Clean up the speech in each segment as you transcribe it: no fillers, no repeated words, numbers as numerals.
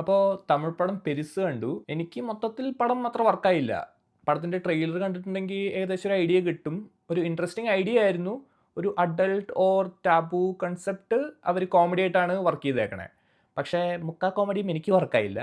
അപ്പോൾ തമിഴ് പടം പെരിസ് കണ്ടു. എനിക്ക് മൊത്തത്തിൽ പടം അത്ര വർക്കായില്ല. പടത്തിൻ്റെ ട്രെയിലർ കണ്ടിട്ടുണ്ടെങ്കിൽ ഏകദേശം ഒരു ഐഡിയ കിട്ടും. ഒരു ഇൻട്രസ്റ്റിംഗ് ഐഡിയ ആയിരുന്നു. ഒരു അഡൾട്ട് ഓർ ടാബു കൺസെപ്റ്റ് അവർ കോമഡി ആയിട്ടാണ് വർക്ക് ചെയ്തേക്കണേ. പക്ഷേ മുക്കാ കോമഡിയും എനിക്ക് വർക്കായില്ല.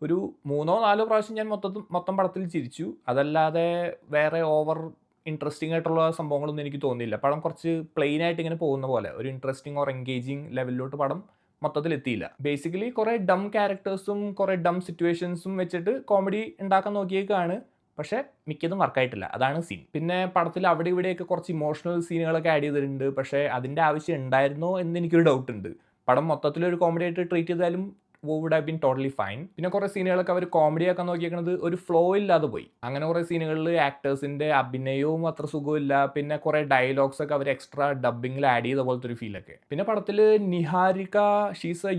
ഒരു 3ഓ 4ഓ പ്രാവശ്യം ഞാൻ മൊത്തം പടത്തിൽ ചിരിച്ചു. അതല്ലാതെ വേറെ ഓവർ ഇൻട്രസ്റ്റിംഗ് ആയിട്ടുള്ള സംഭവങ്ങളൊന്നും എനിക്ക് തോന്നിയില്ല. പടം കുറച്ച് പ്ലെയിൻ ആയിട്ട് ഇങ്ങനെ പോകുന്ന പോലെ. ഒരു ഇൻട്രസ്റ്റിംഗ് ഓർ എൻഗേജിംഗ് ലെവലിലോട്ട് പടം മൊത്തത്തിലെത്തിയില്ല. ബേസിക്കലി കുറേ ഡം ക്യാരക്ടേഴ്സും കുറേ ഡം സിറ്റുവേഷൻസും വെച്ചിട്ട് കോമഡി ഉണ്ടാക്കാൻ നോക്കിയേക്കാണ്. പക്ഷേ മിക്കതും വർക്കായിട്ടില്ല. അതാണ് സീൻ. പിന്നെ പടത്തിൽ അവിടെ ഇവിടെയൊക്കെ കുറച്ച് ഇമോഷണൽ സീനുകളൊക്കെ ആഡ് ചെയ്തിട്ടുണ്ട്. പക്ഷേ അതിൻ്റെ ആവശ്യം ഉണ്ടായിരുന്നോ എന്ന് എനിക്കൊരു ഡൗട്ടുണ്ട്. പടം മൊത്തത്തിലൊരു കോമഡി ആയിട്ട് ട്രീറ്റ് ചെയ്താലും would have been totally fine. പിന്നെ കുറേ സീനുകളൊക്കെ അവർ കോമഡി ആക്കാൻ നോക്കിയേക്കണത് ഒരു ഫ്ലോ ഇല്ലാതെ പോയി. അങ്ങനെ കുറേ സീനുകളിൽ ആക്ടേഴ്സിൻ്റെ അഭിനയവും അത്ര സുഖമില്ല. പിന്നെ കുറേ ഡയലോഗ്സ് ഒക്കെ അവർ എക്സ്ട്രാ ഡബ്ബിങ്ങിൽ ആഡ് ചെയ്ത പോലത്തെ ഒരു ഫീലൊക്കെ. പിന്നെ പടത്തിൽ നിഹാരിക ഷീസ് എ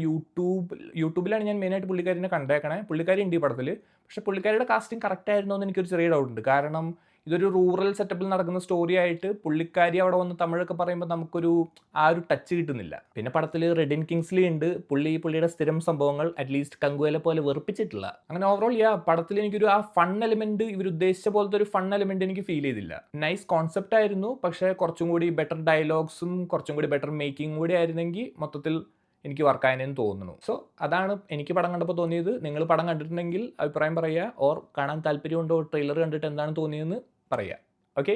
യൂട്യൂബിലാണ് ഞാൻ മെയിനായിട്ട് പുള്ളിക്കാരിനെ കണ്ടേക്കണേ. പുള്ളിക്കാരി ഉണ്ട് ഈ പടത്തിൽ. പക്ഷേ പുള്ളിക്കാരിയുടെ കാസ്റ്റിംഗ് കറക്റ്റ് ആയിരുന്നോ എന്ന് എനിക്കൊരു ചെറിയ ഡൗട്ടുണ്ട്. കാരണം ഇതൊരു റൂറൽ സെറ്റപ്പിൽ നടക്കുന്ന സ്റ്റോറി ആയിട്ട് പുള്ളിക്കാരി അവിടെ വന്ന് തമിഴൊക്കെ പറയുമ്പോൾ നമുക്കൊരു ആ ഒരു ടച്ച് കിട്ടുന്നില്ല. പിന്നെ പടത്തിൽ റെഡിൻ കിങ്സ്ലി ഉണ്ട്. പുള്ളിയുടെ സ്ഥിരം സംഭവങ്ങൾ അറ്റ്ലീസ്റ്റ് കങ്കുവലെ പോലെ വെറുപ്പിച്ചിട്ടില്ല. അങ്ങനെ ഓവറോൾ പടത്തിൽ എനിക്കൊരു ആ ഫൺ എലിമെന്റ് ഇവർ ഉദ്ദേശിച്ച പോലത്തെ ഒരു ഫൺ എലിമെന്റ് എനിക്ക് ഫീൽ ചെയ്തില്ല. നൈസ് കോൺസെപ്റ്റ് ആയിരുന്നു. പക്ഷേ കുറച്ചും കൂടി ബെറ്റർ ഡയലോഗ്സും കുറച്ചും കൂടി ബെറ്റർ മേക്കിംഗ് കൂടി ആയിരുന്നെങ്കിൽ മൊത്തത്തിൽ എനിക്ക് വർക്കായെന്ന് തോന്നുന്നു. സോ അതാണ് എനിക്ക് പടം കണ്ടപ്പോൾ തോന്നിയത്. നിങ്ങൾ പടം കണ്ടിട്ടുണ്ടെങ്കിൽ അഭിപ്രായം പറയുക. ഓർ കാണാൻ താല്പര്യമുണ്ടോ ട്രെയിലർ കണ്ടിട്ട് എന്താണ് തോന്നിയതെന്ന് പറയുക. ഓക്കെ.